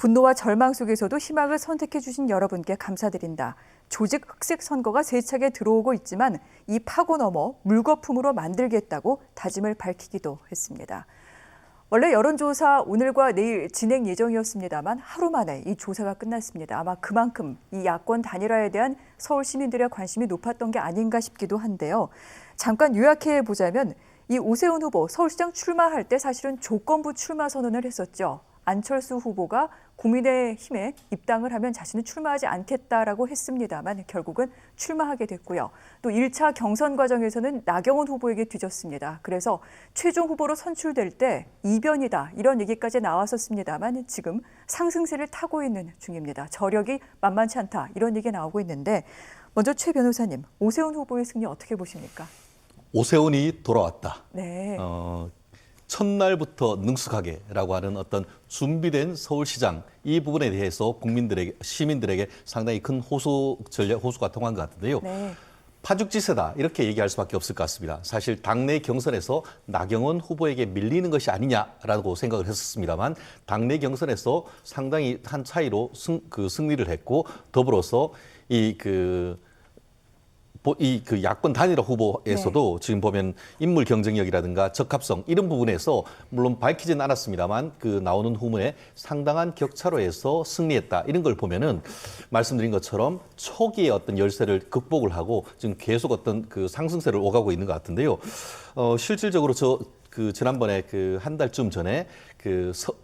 분노와 절망 속에서도 희망을 선택해 주신 여러분께 감사드린다. 조직 흑색 선거가 세차게 들어오고 있지만 이 파고 넘어 물거품으로 만들겠다고 다짐을 밝히기도 했습니다. 원래 여론조사 오늘과 내일 진행 예정이었습니다만 하루 만에 이 조사가 끝났습니다. 아마 그만큼 이 야권 단일화에 대한 서울 시민들의 관심이 높았던 게 아닌가 싶기도 한데요. 잠깐 요약해 보자면 이 오세훈 후보 서울시장 출마할 때 사실은 조건부 출마 선언을 했었죠. 안철수 후보가 국민의힘에 입당을 하면 자신은 출마하지 않겠다라고 했습니다만 결국은 출마하게 됐고요. 또 1차 경선 과정에서는 나경원 후보에게 뒤졌습니다. 그래서 최종 후보로 선출될 때 이변이다 이런 얘기까지 나왔었습니다만 지금 상승세를 타고 있는 중입니다. 저력이 만만치 않다 이런 얘기 나오고 있는데 먼저 최 변호사님, 오세훈 후보의 승리 어떻게 보십니까? 오세훈이 돌아왔다. 네. 첫날부터 능숙하게라고 하는 어떤 준비된 서울시장 이 부분에 대해서 국민들에게 시민들에게 상당히 큰 호소가 통한 것 같은데요. 네. 파죽지세다 이렇게 얘기할 수밖에 없을 것 같습니다. 사실 당내 경선에서 나경원 후보에게 밀리는 것이 아니냐라고 생각을 했었습니다만 당내 경선에서 상당히 한 차이로 승리를 했고 더불어서 그 야권 단일화 후보에서도 네. 지금 보면 인물 경쟁력이라든가 적합성 이런 부분에서 물론 밝히진 않았습니다만 그 나오는 후문에 상당한 격차로 해서 승리했다 이런 걸 보면은 말씀드린 것처럼 초기에 어떤 열세를 극복을 하고 지금 계속 어떤 그 상승세를 오가고 있는 것 같은데요. 실질적으로 지난번에 그 한 달쯤 전에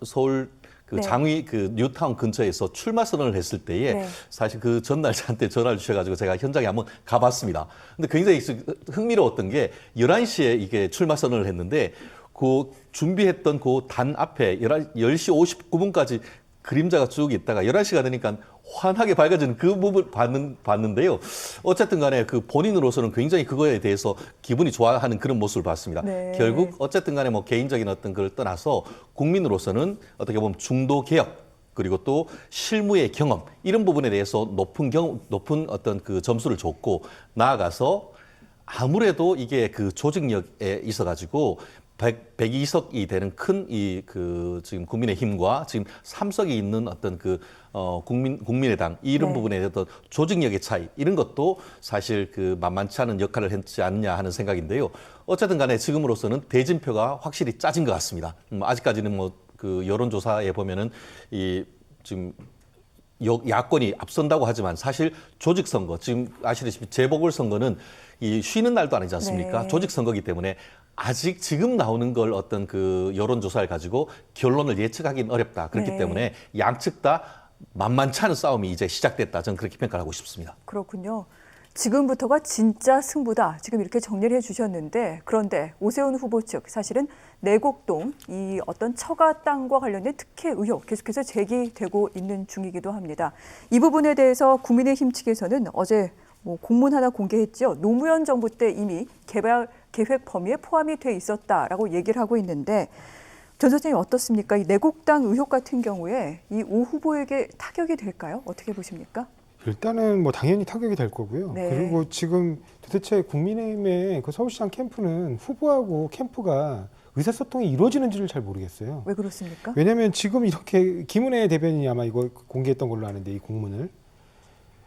서울 네. 장위 뉴타운 근처에서 출마 선언을 했을 때에 네. 사실 그 전날 저한테 전화를 주셔가지고 제가 현장에 한번 가봤습니다. 근데 굉장히 흥미로웠던 게 11시에 이게 출마 선언을 했는데 그 준비했던 그 단 앞에 10시 59분까지 그림자가 쭉 있다가 11시가 되니까 환하게 밝아지는 그 부분 봤는데요. 어쨌든 간에 그 본인으로서는 굉장히 그거에 대해서 기분이 좋아하는 그런 모습을 봤습니다. 네. 결국 어쨌든 간에 뭐 개인적인 어떤 걸 떠나서 국민으로서는 어떻게 보면 중도 개혁 그리고 또 실무의 경험 이런 부분에 대해서 높은 어떤 그 점수를 줬고 나아가서 아무래도 이게 그 조직력에 있어가지고 102석이 되는 큰 지금 국민의힘과 지금 3석이 있는 어떤 국민의당 이런 네. 부분에 대한 조직력의 차이 이런 것도 사실 만만치 않은 역할을 했지 않냐 하는 생각인데요. 어쨌든 간에 지금으로서는 대진표가 확실히 짜진 것 같습니다. 아직까지는 여론조사에 보면은 지금 야권이 앞선다고 하지만 사실 조직선거 지금 아시다시피 재보궐선거는 쉬는 날도 아니지 않습니까? 네. 조직선거이기 때문에 아직 지금 나오는 걸 어떤 여론조사를 가지고 결론을 예측하기는 어렵다. 그렇기 네. 때문에 양측 다 만만치 않은 싸움이 이제 시작됐다. 저는 그렇게 평가를 하고 싶습니다. 그렇군요. 지금부터가 진짜 승부다. 지금 이렇게 정리를 해주셨는데 그런데 오세훈 후보 측 사실은 내곡동 이 어떤 처가 땅과 관련된 특혜 의혹 계속해서 제기되고 있는 중이기도 합니다. 이 부분에 대해서 국민의힘 측에서는 어제 공문 하나 공개했죠. 노무현 정부 때 이미 개발 계획 범위에 포함이 돼 있었다라고 얘기를 하고 있는데 전 선생님 어떻습니까? 이 내곡 땅 의혹 같은 경우에 이 오 후보에게 타격이 될까요? 어떻게 보십니까? 일단은 당연히 타격이 될 거고요. 네. 그리고 지금 도대체 국민의힘의 그 서울시장 캠프는 후보하고 캠프가 의사소통이 이루어지는지를 잘 모르겠어요. 왜 그렇습니까? 왜냐하면 지금 이렇게 김은혜 대변인이 아마 이거 공개했던 걸로 아는데 이 공문을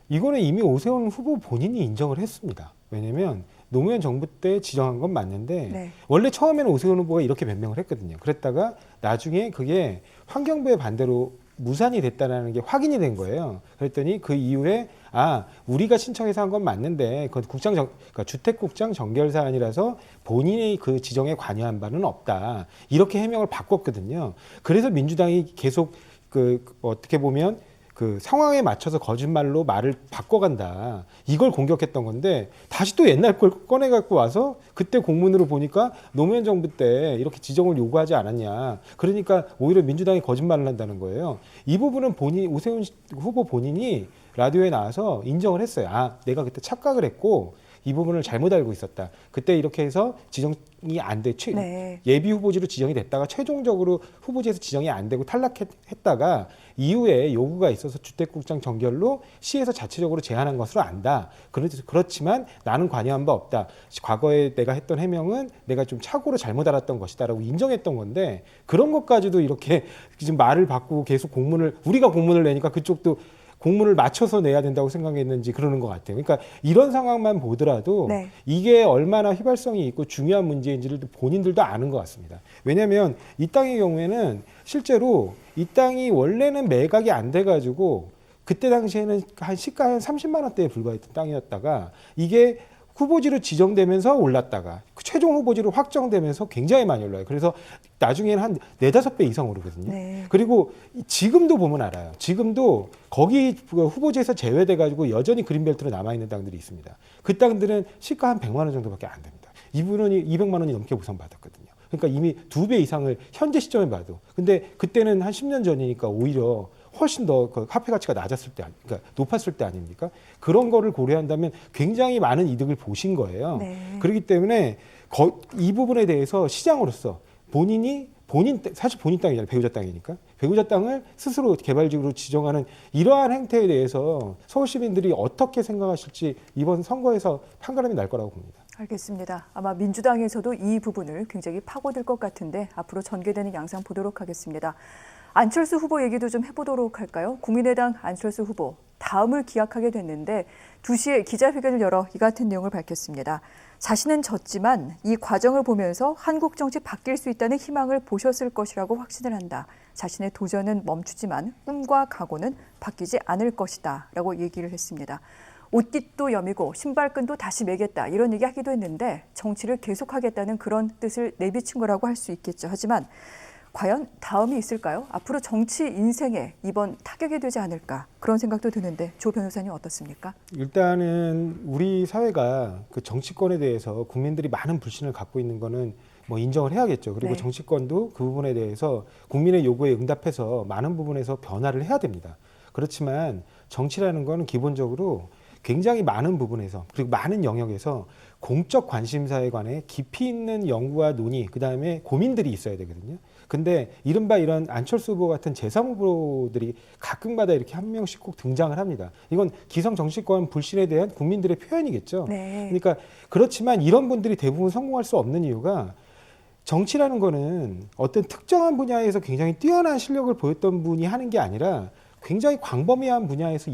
이거는 이미 오세훈 후보 본인이 인정을 했습니다. 왜냐하면 노무현 정부 때 지정한 건 맞는데 네. 원래 처음에는 오세훈 후보가 이렇게 변명을 했거든요. 그랬다가 나중에 그게 환경부의 반대로 무산이 됐다는 게 확인이 된 거예요. 그랬더니 그 이후에 우리가 신청해서 한 건 맞는데 그건 그러니까 주택국장 정결 사안이라서 본인이 그 지정에 관여한 바는 없다. 이렇게 해명을 바꿨거든요. 그래서 민주당이 계속 어떻게 보면 상황에 맞춰서 거짓말로 말을 바꿔간다. 이걸 공격했던 건데 다시 또 옛날 걸 꺼내 갖고 와서 그때 공문으로 보니까 노무현 정부 때 이렇게 지정을 요구하지 않았냐. 그러니까 오히려 민주당이 거짓말을 한다는 거예요. 이 부분은 오세훈 후보 본인이 라디오에 나와서 인정을 했어요. 내가 그때 착각을 했고 이 부분을 잘못 알고 있었다. 그때 이렇게 해서 지정이 안 돼. 네. 예비 후보지로 지정이 됐다가 최종적으로 후보지에서 지정이 안 되고 탈락했다가 이후에 요구가 있어서 주택국장 정결로 시에서 자체적으로 제한한 것으로 안다. 그렇지만 나는 관여한 바 없다. 과거에 내가 했던 해명은 내가 좀 착오로 잘못 알았던 것이다라고 인정했던 건데 그런 것까지도 이렇게 지금 말을 바꾸고 계속 우리가 공문을 내니까 그쪽도 공문을 맞춰서 내야 된다고 생각했는지 그러는 것 같아요. 그러니까 이런 상황만 보더라도 네. 이게 얼마나 휘발성이 있고 중요한 문제인지를 본인들도 아는 것 같습니다. 왜냐하면 이 땅의 경우에는 실제로 이 땅이 원래는 매각이 안 돼가지고 그때 당시에는 한 시가 한 30만 원대에 불과했던 땅이었다가 이게 후보지로 지정되면서 올랐다가 최종 후보지로 확정되면서 굉장히 많이 올라요. 그래서 나중에는 한 4-5배 이상 오르거든요. 네. 그리고 지금도 보면 알아요. 지금도 거기 후보지에서 제외돼가지고 여전히 그린벨트로 남아있는 땅들이 있습니다. 그 땅들은 시가 한 100만 원 정도밖에 안 됩니다. 이분은 200만 원이 넘게 보상받았거든요. 그러니까 이미 2배 이상을 현재 시점에 봐도. 근데 그때는 한 10년 전이니까 오히려 훨씬 더 그 화폐 가치가 낮았을 때, 그러니까 높았을 때 아닙니까? 그런 거를 고려한다면 굉장히 많은 이득을 보신 거예요. 네. 그렇기 때문에 이 부분에 대해서 시장으로서 사실 본인 땅이잖아요. 배우자 땅이니까. 배우자 땅을 스스로 개발지구로 지정하는 이러한 행태에 대해서 서울 시민들이 어떻게 생각하실지 이번 선거에서 판가름이 날 거라고 봅니다. 알겠습니다. 아마 민주당에서도 이 부분을 굉장히 파고들 것 같은데 앞으로 전개되는 양상 보도록 하겠습니다. 안철수 후보 얘기도 좀 해보도록 할까요? 국민의당 안철수 후보 다음을 기약하게 됐는데 2시에 기자회견을 열어 이 같은 내용을 밝혔습니다. 자신은 졌지만 이 과정을 보면서 한국 정치 바뀔 수 있다는 희망을 보셨을 것이라고 확신을 한다. 자신의 도전은 멈추지만 꿈과 각오는 바뀌지 않을 것이다 라고 얘기를 했습니다. 옷깃도 여미고 신발끈도 다시 매겠다 이런 얘기 하기도 했는데 정치를 계속하겠다는 그런 뜻을 내비친 거라고 할 수 있겠죠. 하지만 과연 다음이 있을까요? 앞으로 정치 인생에 이번 타격이 되지 않을까 그런 생각도 드는데 조 변호사님 어떻습니까? 일단은 우리 사회가 그 정치권에 대해서 국민들이 많은 불신을 갖고 있는 거는 뭐 인정을 해야겠죠. 그리고 네. 정치권도 그 부분에 대해서 국민의 요구에 응답해서 많은 부분에서 변화를 해야 됩니다. 그렇지만 정치라는 거는 기본적으로 굉장히 많은 부분에서 그리고 많은 영역에서 공적 관심사에 관해 깊이 있는 연구와 논의, 그다음에 고민들이 있어야 되거든요. 근데 이른바 이런 안철수 후보 같은 제3 후보들이 가끔가다 이렇게 한 명씩 꼭 등장을 합니다. 이건 기성 정치권 불신에 대한 국민들의 표현이겠죠. 네. 그러니까 그렇지만 이런 분들이 대부분 성공할 수 없는 이유가 정치라는 거는 어떤 특정한 분야에서 굉장히 뛰어난 실력을 보였던 분이 하는 게 아니라 굉장히 광범위한 분야에서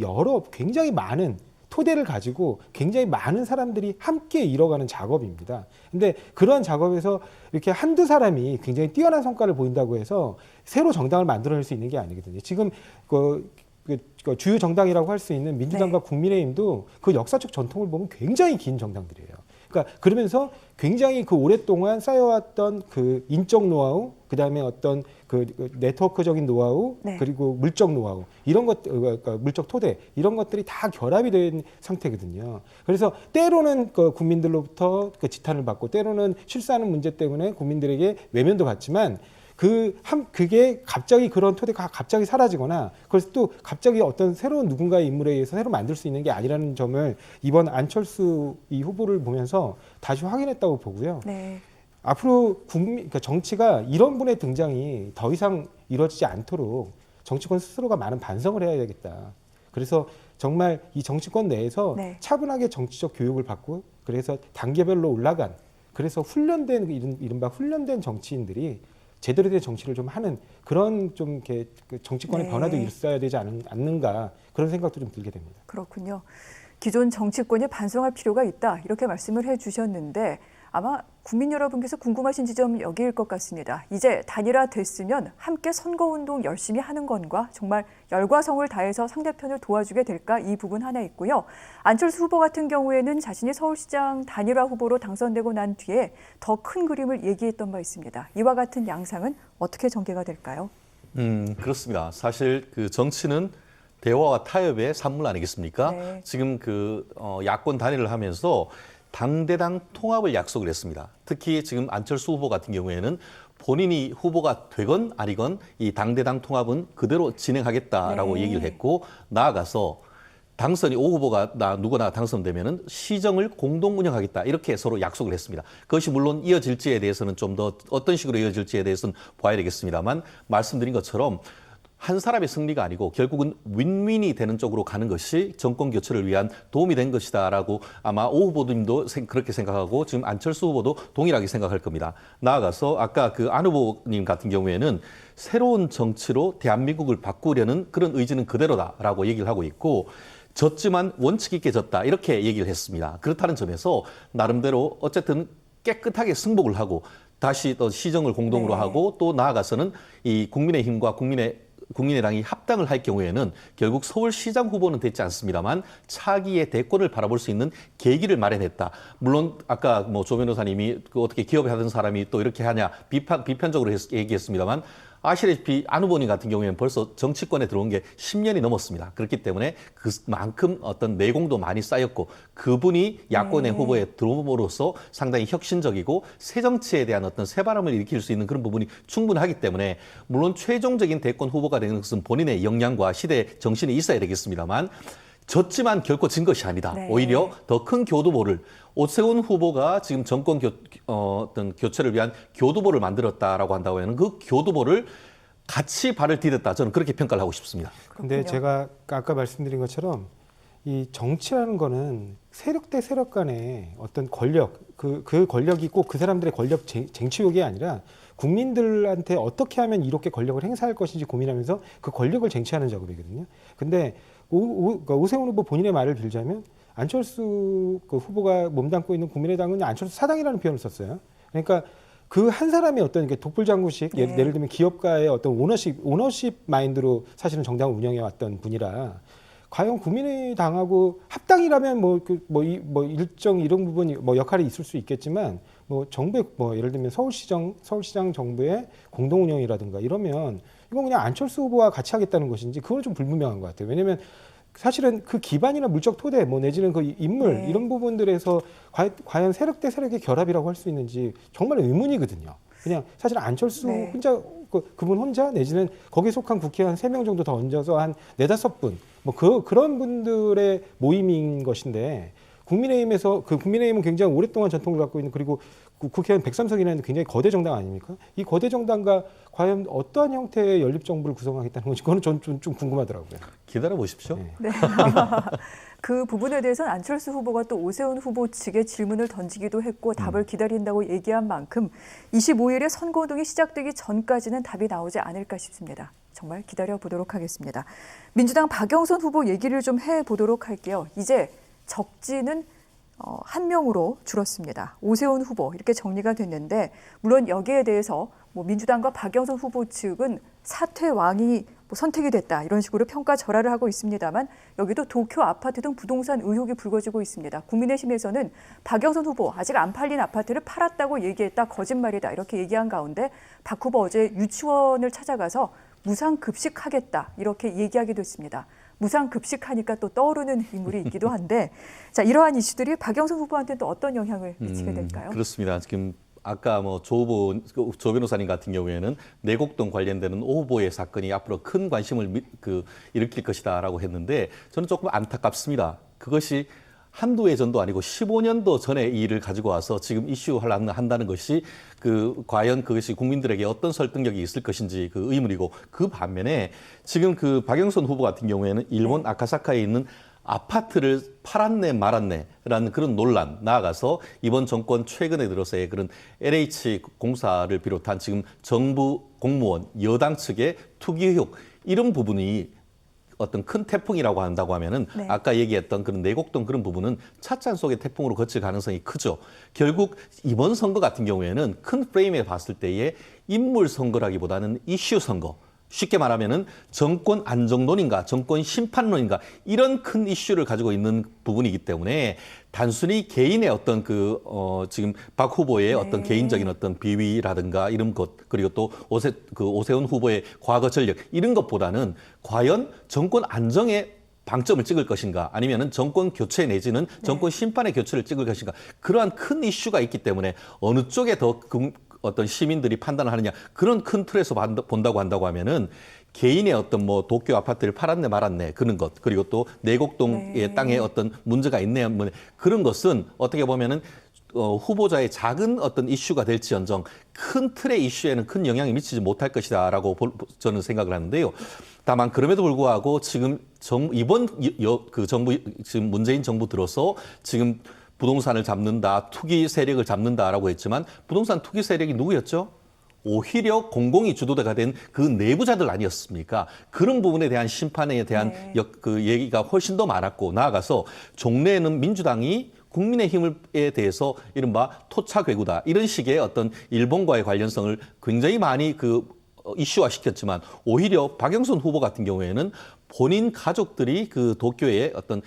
굉장히 많은 토대를 가지고 굉장히 많은 사람들이 함께 이뤄가는 작업입니다. 근데 그런 작업에서 이렇게 한두 사람이 굉장히 뛰어난 성과를 보인다고 해서 새로 정당을 만들어낼 수 있는 게 아니거든요. 지금 그 주요 정당이라고 할 수 있는 민주당과 네. 국민의힘도 그 역사적 전통을 보면 굉장히 긴 정당들이에요. 그러니까 그러면서 굉장히 그 오랫동안 쌓여왔던 그 인적 노하우, 그다음에 어떤 그 네트워크적인 노하우, 네. 그리고 물적 노하우 이런 것, 그러니까 물적 토대 이런 것들이 다 결합이 된 상태거든요. 그래서 때로는 그 국민들로부터 그 지탄을 받고 때로는 실수하는 문제 때문에 국민들에게 외면도 받지만 그게 갑자기 그런 토대가 갑자기 사라지거나 그래서 또 갑자기 어떤 새로운 누군가의 인물에 의해서 새로 만들 수 있는 게 아니라는 점을 이번 이 후보를 보면서 다시 확인했다고 보고요. 네. 앞으로 그러니까 정치가 이런 분의 등장이 더 이상 이루어지지 않도록 정치권 스스로가 많은 반성을 해야 되겠다. 그래서 정말 이 정치권 내에서 네. 차분하게 정치적 교육을 받고 그래서 단계별로 올라간 그래서 이른바 훈련된 정치인들이 제대로 된 정치를 좀 하는 그런 좀 이렇게 그 정치권의 네. 변화도 있어야 되지 않는가 그런 생각도 좀 들게 됩니다. 그렇군요. 기존 정치권이 반성할 필요가 있다 이렇게 말씀을 해주셨는데 아마 국민 여러분께서 궁금하신 지점 여기일 것 같습니다. 이제 단일화됐으면 함께 선거운동 열심히 하는 건가 정말 열과 성을 다해서 상대편을 도와주게 될까 이 부분 하나 있고요. 안철수 후보 같은 경우에는 자신이 서울시장 단일화 후보로 당선되고 난 뒤에 더 큰 그림을 얘기했던 바 있습니다. 이와 같은 양상은 어떻게 전개가 될까요? 그렇습니다. 사실 그 정치는 대화와 타협의 산물 아니겠습니까? 네. 지금 야권 단일을 하면서 당대당 통합을 약속을 했습니다. 특히 지금 안철수 후보 같은 경우에는 본인이 후보가 되건 아니건 이 당대당 통합은 그대로 진행하겠다라고 네. 얘기를 했고 나아가서 당선이 오 후보가 누구나 당선되면은 시정을 공동 운영하겠다 이렇게 서로 약속을 했습니다. 그것이 물론 이어질지에 대해서는 좀 더 어떤 식으로 이어질지에 대해서는 봐야 되겠습니다만 말씀드린 것처럼 한 사람의 승리가 아니고 결국은 윈윈이 되는 쪽으로 가는 것이 정권 교체를 위한 도움이 된 것이다라고 아마 오 후보님도 그렇게 생각하고 지금 안철수 후보도 동일하게 생각할 겁니다. 나아가서 아까 그 안 후보님 같은 경우에는 새로운 정치로 대한민국을 바꾸려는 그런 의지는 그대로다라고 얘기를 하고 있고 졌지만 원칙 있게 졌다 이렇게 얘기를 했습니다. 그렇다는 점에서 나름대로 어쨌든 깨끗하게 승복을 하고 다시 또 시정을 공동으로 네. 하고 또 나아가서는 이 국민의힘과 국민의당이 합당을 할 경우에는 결국 서울시장 후보는 됐지 않습니다만 차기의 대권을 바라볼 수 있는 계기를 마련했다. 물론 아까 뭐 조 변호사님이 그 어떻게 기업에 하던 사람이 또 이렇게 하냐 비판적으로 얘기했습니다만 아시다시피 안 후보님 같은 경우에는 벌써 정치권에 들어온 게 10년이 넘었습니다. 그렇기 때문에 그만큼 어떤 내공도 많이 쌓였고 그분이 야권의 후보에 들어옴으로써 상당히 혁신적이고 새 정치에 대한 어떤 새바람을 일으킬 수 있는 그런 부분이 충분하기 때문에 물론 최종적인 대권 후보가 되는 것은 본인의 역량과 시대 정신이 있어야 되겠습니다만 졌지만 결코 진 것이 아니다. 네. 오히려 더 큰 교두보를 오세훈 후보가 지금 정권 어떤 교체를 위한 교두보를 만들었다라고 한다고 하면 그 교두보를 같이 발을 디뎠다. 저는 그렇게 평가를 하고 싶습니다. 근데 제가 아까 말씀드린 것처럼 이 정치라는 거는 세력 대 세력 간의 어떤 권력, 그 권력이 꼭 그 사람들의 권력 쟁취욕이 아니라 국민들한테 어떻게 하면 이렇게 권력을 행사할 것인지 고민하면서 그 권력을 쟁취하는 작업이거든요. 근데 그러니까 오세훈 후보 본인의 말을 빌자면 안철수 그 후보가 몸담고 있는 국민의당은 안철수 사당이라는 표현을 썼어요. 그러니까 그 한 사람의 어떤 독불장구식 네. 예를 들면 기업가의 어떤 오너십 마인드로 사실은 정당을 운영해 왔던 분이라 과연 국민의당하고 합당이라면 일정 이런 부분이 뭐 역할이 있을 수 있겠지만 뭐 정부의 뭐 예를 들면 서울시장 정부의 공동 운영이라든가 이러면 이건 그냥 안철수 후보와 같이 하겠다는 것인지 그건 좀 불분명한 것 같아요. 왜냐하면 사실은 그 기반이나 물적 토대 뭐 내지는 그 인물 네. 이런 부분들에서 과연 세력 대 세력의 결합이라고 할 수 있는지 정말 의문이거든요. 그냥 사실 안철수 네. 혼자 그분 혼자 내지는 거기에 속한 국회의원 3명 정도 더 얹어서 한 4-5분 뭐 그런 분들의 모임인 것인데 국민의힘은 굉장히 오랫동안 전통을 갖고 있는 그리고 국회의원 103석이라는 굉장히 거대 정당 아닙니까? 이 거대 정당과 과연 어떠한 형태의 연립정부를 구성하겠다는 건지 그거는 전 좀 궁금하더라고요. 기다려 보십시오. 네. 네. 그 부분에 대해서는 안철수 후보가 또 오세훈 후보 측에 질문을 던지기도 했고 답을 기다린다고 얘기한 만큼 25일에 선거운동이 시작되기 전까지는 답이 나오지 않을까 싶습니다. 정말 기다려보도록 하겠습니다. 민주당 박영선 후보 얘기를 좀 해보도록 할게요. 이제 적지는 한 명으로 줄었습니다. 오세훈 후보 이렇게 정리가 됐는데 물론 여기에 대해서 뭐 민주당과 박영선 후보 측은 사퇴왕이 선택이 됐다 이런 식으로 평가절하를 하고 있습니다만 여기도 도쿄 아파트 등 부동산 의혹이 불거지고 있습니다. 국민의힘에서는 박영선 후보 아직 안 팔린 아파트를 팔았다고 얘기했다 거짓말이다 이렇게 얘기한 가운데 박 후보 어제 유치원을 찾아가서 무상급식하겠다 이렇게 얘기하기도 했습니다. 무상급식하니까 또 떠오르는 인물이 있기도 한데 자 이러한 이슈들이 박영선 후보한테 또 어떤 영향을 미치게 될까요? 그렇습니다. 지금 아까 뭐 조 변호사님 같은 경우에는 내곡동 관련되는 오 후보의 사건이 앞으로 큰 관심을 일으킬 것이다라고 했는데 저는 조금 안타깝습니다. 그것이 한두 해 전도 아니고 15년도 전에 이 일을 가지고 와서 지금 한다는 것이 과연 그것이 국민들에게 어떤 설득력이 있을 것인지 의문이고 그 반면에 지금 박영선 후보 같은 경우에는 일본 아카사카에 있는 아파트를 팔았네 말았네라는 그런 논란 나아가서 이번 정권 최근에 들어서의 그런 LH 공사를 비롯한 지금 정부 공무원 여당 측의 투기 의혹 이런 부분이 어떤 큰 태풍이라고 한다고 하면은 네. 아까 얘기했던 그런 내곡동 그런 부분은 찻잔 속의 태풍으로 거칠 가능성이 크죠. 결국 이번 선거 같은 경우에는 큰 프레임에 봤을 때의 인물 선거라기보다는 이슈 선거. 쉽게 말하면은 정권 안정론인가 정권 심판론인가 이런 큰 이슈를 가지고 있는 부분이기 때문에 단순히 개인의 어떤 지금 박 후보의 어떤 개인적인 어떤 비위라든가 이런 것 그리고 또 오세훈 후보의 과거 전력 이런 것보다는 과연 정권 안정에 방점을 찍을 것인가 아니면은 정권 교체 내지는 정권 심판의 교체를 찍을 것인가 그러한 큰 이슈가 있기 때문에 어느 쪽에 더 어떤 시민들이 판단을 하느냐 그런 큰 틀에서 본다고 한다고 하면은 개인의 어떤 뭐 도쿄 아파트를 팔았네 말았네 그런 것 그리고 또 내곡동의 땅에 어떤 문제가 있네 그런 것은 어떻게 보면은 후보자의 작은 어떤 이슈가 될지언정 큰 틀의 이슈에는 큰 영향이 미치지 못할 것이다라고 저는 생각을 하는데요. 다만 그럼에도 불구하고 지금 이번 그 정부 지금 문재인 정부 들어서 지금 부동산을 잡는다, 투기 세력을 잡는다라고 했지만 부동산 투기 세력이 누구였죠? 오히려 공공이 주도가 된 그 내부자들 아니었습니까? 그런 부분에 대한 심판에 대한 네. 그 얘기가 훨씬 더 많았고 나아가서 종래에는 민주당이 국민의힘에 대해서 이른바 토착외구다 이런 식의 어떤 일본과의 관련성을 굉장히 많이 이슈화 시켰지만 오히려 박영선 후보 같은 경우에는 본인 가족들이 그 도쿄에 어떤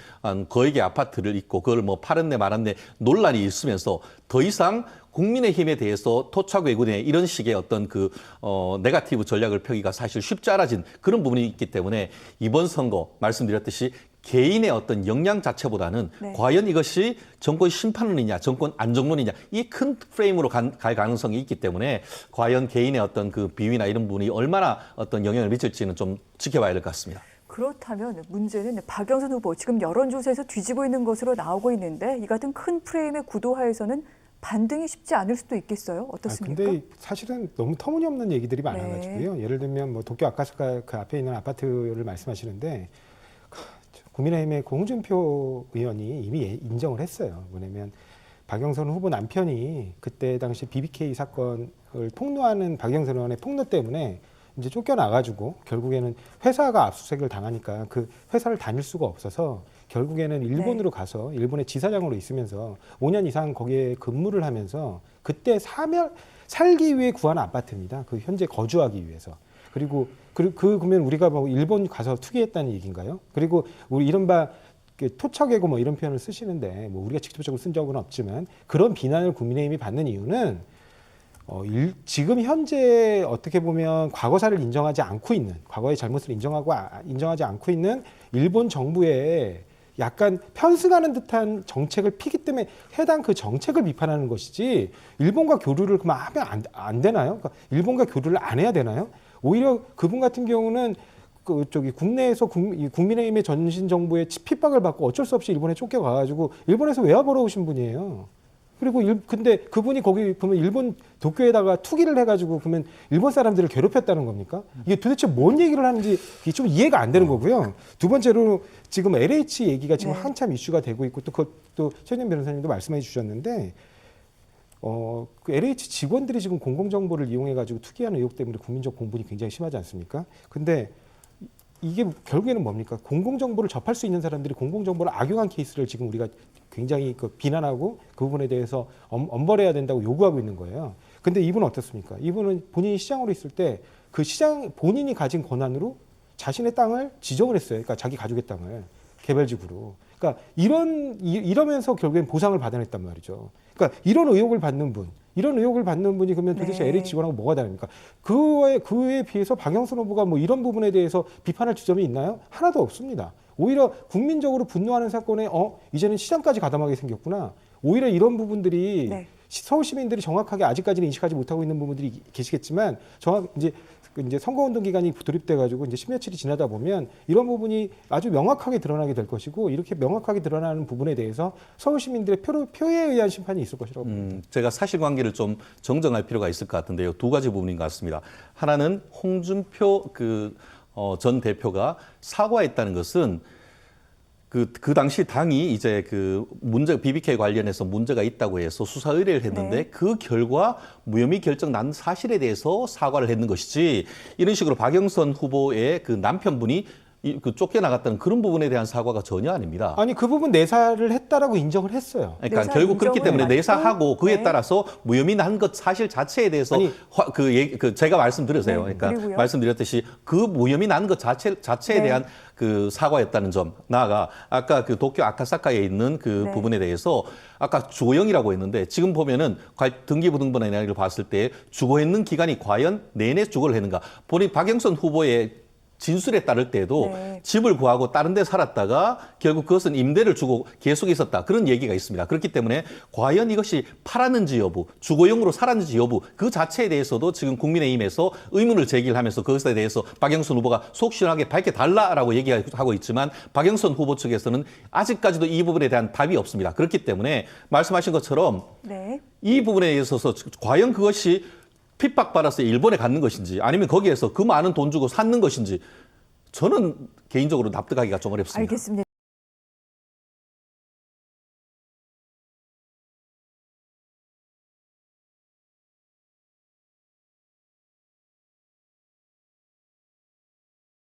거액의 아파트를 있고 그걸 뭐 팔았네 말았네 논란이 있으면서 더 이상 국민의힘에 대해서 토착 외군의 이런 식의 어떤 네거티브 전략을 펴기가 사실 쉽지 않아진 그런 부분이 있기 때문에 이번 선거 말씀드렸듯이 개인의 어떤 역량 자체보다는 네. 과연 이것이 정권 심판론이냐, 정권 안정론이냐 이 큰 프레임으로 갈 가능성이 있기 때문에 과연 개인의 어떤 그 비위나 이런 부분이 얼마나 어떤 영향을 미칠지는 좀 지켜봐야 될 것 같습니다. 그렇다면 문제는 박영선 후보 지금 여론조사에서 뒤지고 있는 것으로 나오고 있는데 이 같은 큰 프레임의 구도하에서는 반등이 쉽지 않을 수도 있겠어요. 어떻습니까? 근데 사실은 너무 터무니없는 얘기들이 많아가지고요. 예를 들면 뭐 도쿄 아카스카 그 앞에 있는 아파트를 말씀하시는데 국민의힘의 홍준표 의원이 이미 인정을 했어요. 뭐냐면 박영선 후보 남편이 그때 당시 BBK 사건을 폭로하는 박영선 의원의 폭로 때문에 이제 쫓겨나가지고 결국에는 회사가 압수수색을 당하니까 그 회사를 다닐 수가 없어서 결국에는 일본으로 가서 일본의 지사장으로 있으면서 5년 이상 거기에 근무를 하면서 그때 살기 위해 구한 아파트입니다. 그 현재 거주하기 위해서. 그리고 그러면 우리가 뭐 일본 가서 투기했다는 얘기인가요? 그리고 우리 이른바 토착외고 뭐 이런 표현을 쓰시는데 뭐 우리가 직접적으로 쓴 적은 없지만 그런 비난을 국민의힘이 받는 이유는 지금 현재 어떻게 보면 과거사를 인정하지 않고 있는 과거의 잘못을 인정하지 않고 있는 일본 정부의 약간 편승하는 듯한 정책을 피기 때문에 해당 그 정책을 비판하는 것이지 일본과 교류를 그만 하면 안 되나요? 그러니까 일본과 교류를 안 해야 되나요? 오히려 그분 같은 경우는 국내에서 국민의힘의 전신 정부의 핍박을 받고 어쩔 수 없이 일본에 쫓겨가가지고 일본에서 외화 벌어오신 분이에요. 그리고 근데 그분이 거기 보면 일본 도쿄에다가 투기를 해가지고 그러면 일본 사람들을 괴롭혔다는 겁니까? 이게 도대체 뭔 얘기를 하는지 이게 좀 이해가 안 되는 거고요. 두 번째로 지금 LH 얘기가 지금 네. 한참 한참 이슈가 되고 있고 또 그것도 최진영 변호사님도 말씀해 주셨는데 그 LH 직원들이 지금 공공정보를 이용해가지고 투기하는 의혹 때문에 국민적 공분이 굉장히 심하지 않습니까? 근데 이게 결국에는 뭡니까? 공공정보를 접할 수 있는 사람들이 공공정보를 악용한 케이스를 지금 우리가 굉장히 비난하고 그 부분에 대해서 엄벌해야 된다고 요구하고 있는 거예요. 근데 이분은 어떻습니까? 이분은 본인이 시장으로 있을 때 그 시장 본인이 가진 권한으로 자신의 땅을 지정을 했어요. 그러니까 자기 가족의 땅을 개발지구로. 그러니까 이러면서 결국엔 보상을 받아냈단 말이죠. 그러니까 이런 의혹을 받는 분이 그러면 도대체 네. LH 직원하고 뭐가 다릅니까? 그에 비해서 박영선 후보가 뭐 이런 부분에 대해서 비판할 지점이 있나요? 하나도 없습니다. 오히려 국민적으로 분노하는 사건에 이제는 시장까지 가담하게 생겼구나. 오히려 이런 부분들이 네. 서울 시민들이 정확하게 아직까지는 인식하지 못하고 있는 부분들이 계시겠지만 이제 선거운동 기간이 돌입돼가지고 이제 10여칠이 지나다 보면 이런 부분이 아주 명확하게 드러나게 될 것이고 이렇게 명확하게 드러나는 부분에 대해서 서울 시민들의 표에 의한 심판이 있을 것이라고 봅니다. 제가 사실관계를 좀 정정할 필요가 있을 것 같은데요. 두 가지 부분인 것 같습니다. 하나는 홍준표 전 대표가 사과했다는 것은 그 당시 당이 이제 BBK 관련해서 문제가 있다고 해서 수사 의뢰를 했는데 네. 그 결과 무혐의 결정 난 사실에 대해서 사과를 했는 것이지 이런 식으로 박영선 후보의 그 남편분이 쫓겨나갔다는 그런 부분에 대한 사과가 전혀 아닙니다. 아니 그 부분 내사를 했다라고 인정을 했어요. 그러니까 내사 결국 그렇기 때문에 인정을 내사하고 그에 네. 따라서 무혐의 난 것 사실 자체에 대해서 제가 말씀드렸어요. 네, 그러니까 그리고요. 말씀드렸듯이 그 무혐의 난 것 자체에 네. 대한 그 사과였다는 점. 나아가 아까 그 도쿄 아카사카에 있는 그 네. 부분에 대해서 아까 주거형이라고 했는데 지금 보면은 등기부등본이나 이런 걸 봤을 때 주거했는 기간이 과연 내내 주거를 했는가? 본인 박영선 후보의 진술에 따를 때도 네. 집을 구하고 다른 데 살았다가 결국 그것은 임대를 주고 계속 있었다. 그런 얘기가 있습니다. 그렇기 때문에 과연 이것이 팔았는지 여부, 주거용으로 살았는지 여부 그 자체에 대해서도 지금 국민의힘에서 의문을 제기하면서 그것에 대해서 박영선 후보가 속 시원하게 밝혀달라라고 얘기하고 있지만 박영선 후보 측에서는 아직까지도 이 부분에 대한 답이 없습니다. 그렇기 때문에 말씀하신 것처럼 네. 이 부분에 있어서 과연 그것이 핍박받아서 일본에 갔는 것인지 아니면 거기에서 그 많은 돈 주고 샀는 것인지 저는 개인적으로 납득하기가 좀 어렵습니다. 알겠습니다.